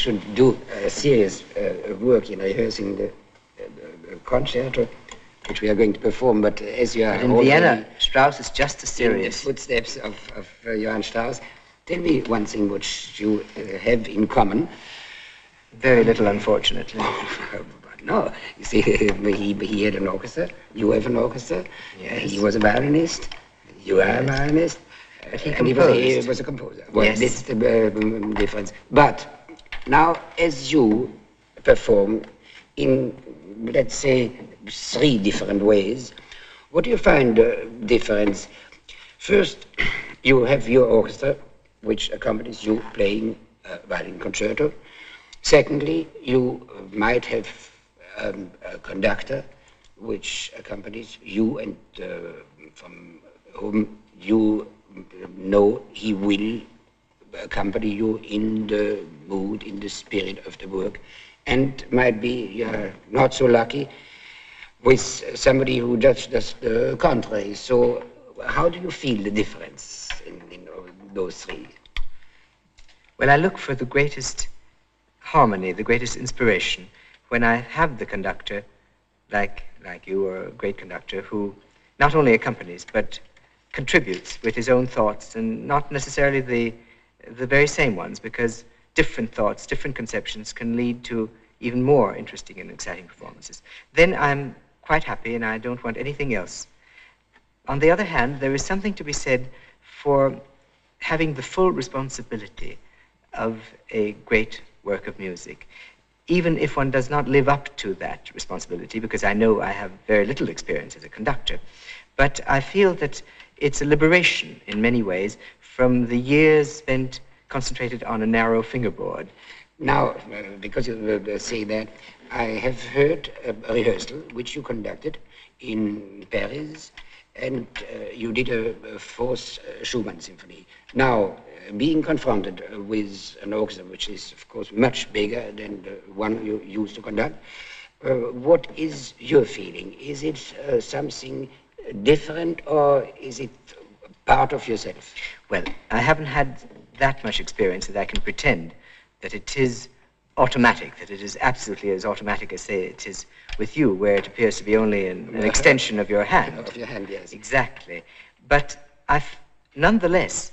should do serious work in rehearsing the concerto, which we are going to perform. But as you are in Vienna, Strauss is just as serious. In the footsteps of Johann Strauss, tell me one thing which you have in common. Very little, unfortunately. No, you see, he had an orchestra. You have an orchestra. Yes. He was a violinist. You are a violinist. But he composed. He was a composer. Well, yes. This is the difference. But now, as you perform in, let's say, 3 different ways, what do you find difference? First, you have your orchestra, which accompanies you playing a violin concerto. Secondly, you might have a conductor which accompanies you and from whom you know he will accompany you in the mood, in the spirit of the work. And might be you're not so lucky with somebody who does the contrary. So how do you feel the difference in those 3? Well, I look for the greatest harmony, the greatest inspiration, when I have the conductor, like you are a great conductor, who not only accompanies, but contributes with his own thoughts, and not necessarily the very same ones, because different thoughts, different conceptions can lead to even more interesting and exciting performances. Then I'm quite happy, and I don't want anything else. On the other hand, there is something to be said for having the full responsibility of a great work of music, even if one does not live up to that responsibility, because I know I have very little experience as a conductor. But I feel that it's a liberation in many ways from the years spent concentrated on a narrow fingerboard. Now, because you say that, I have heard a rehearsal which you conducted in Paris, and you did a 4th Schumann symphony. Now, being confronted with an orchestra which is, of course, much bigger than the one you used to conduct, what is your feeling? Is it something different, or is it part of yourself? Well, I haven't had that much experience that I can pretend that it is automatic, that it is absolutely as automatic as, say, it is with you, where it appears to be only an extension of your hand. Of your hand, yes. Exactly. But nonetheless,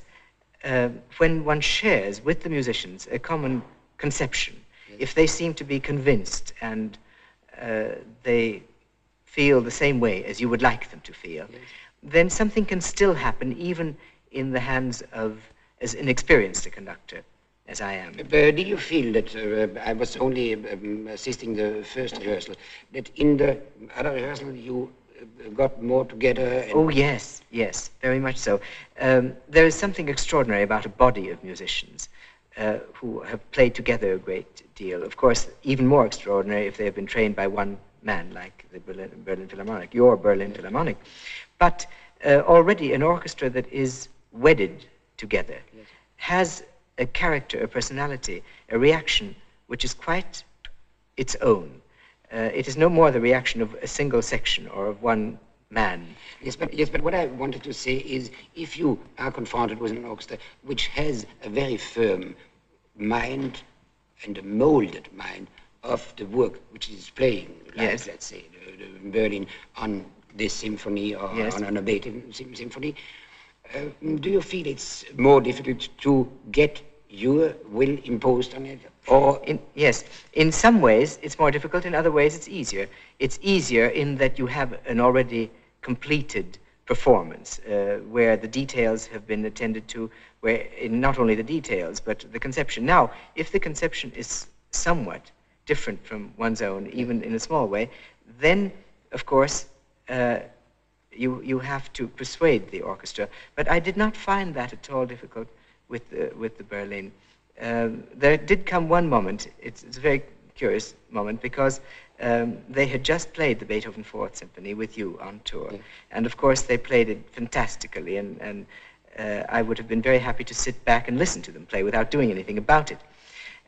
when one shares with the musicians a common conception, yes, if they seem to be convinced and they feel the same way as you would like them to feel, yes, then something can still happen even in the hands of as inexperienced a conductor as I am. Did you feel that I was only assisting the first rehearsal, that in the other rehearsal you got more together? And oh, yes, yes, very much so. There is something extraordinary about a body of musicians who have played together a great deal. Of course, even more extraordinary if they have been trained by one man, like the Berlin Philharmonic, your Berlin Philharmonic. But already an orchestra that is wedded together, yes, has a character, a personality, a reaction which is quite its own. It is no more the reaction of a single section or of one man. Yes, but what I wanted to say is, if you are confronted with an orchestra which has a very firm mind and a molded mind of the work which it is playing, like, yes, let's say, the Berlin on this symphony or, yes, on a Beethoven symphony, do you feel it's more difficult to get your will imposed on it? Or yes, in some ways it's more difficult, in other ways it's easier. It's easier in that you have an already completed performance where the details have been attended to, where in not only the details but the conception. Now, if the conception is somewhat different from one's own, even in a small way, then of course you have to persuade the orchestra. But I did not find that at all difficult with the Berlin. There did come one moment, it's a very curious moment, because they had just played the Beethoven Fourth Symphony with you on tour. Yeah. And of course they played it fantastically, and I would have been very happy to sit back and listen to them play without doing anything about it.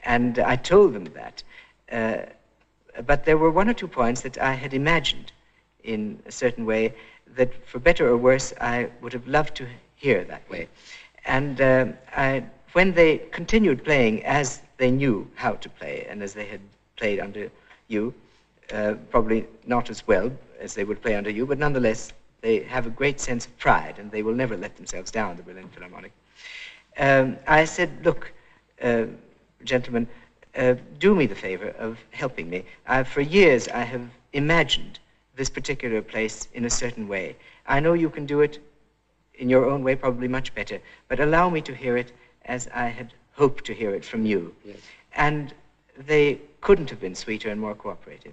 And I told them that. But there were one or two points that I had imagined in a certain way that, for better or worse, I would have loved to hear that way. And when they continued playing as they knew how to play, and as they had played under you, probably not as well as they would play under you, but nonetheless, they have a great sense of pride, and they will never let themselves down, the Berlin Philharmonic. I said, look, gentlemen, do me the favor of helping me. For years, I have imagined this particular place in a certain way. I know you can do it in your own way, probably much better, but allow me to hear it as I had hoped to hear it from you. Yes. And they couldn't have been sweeter and more cooperative.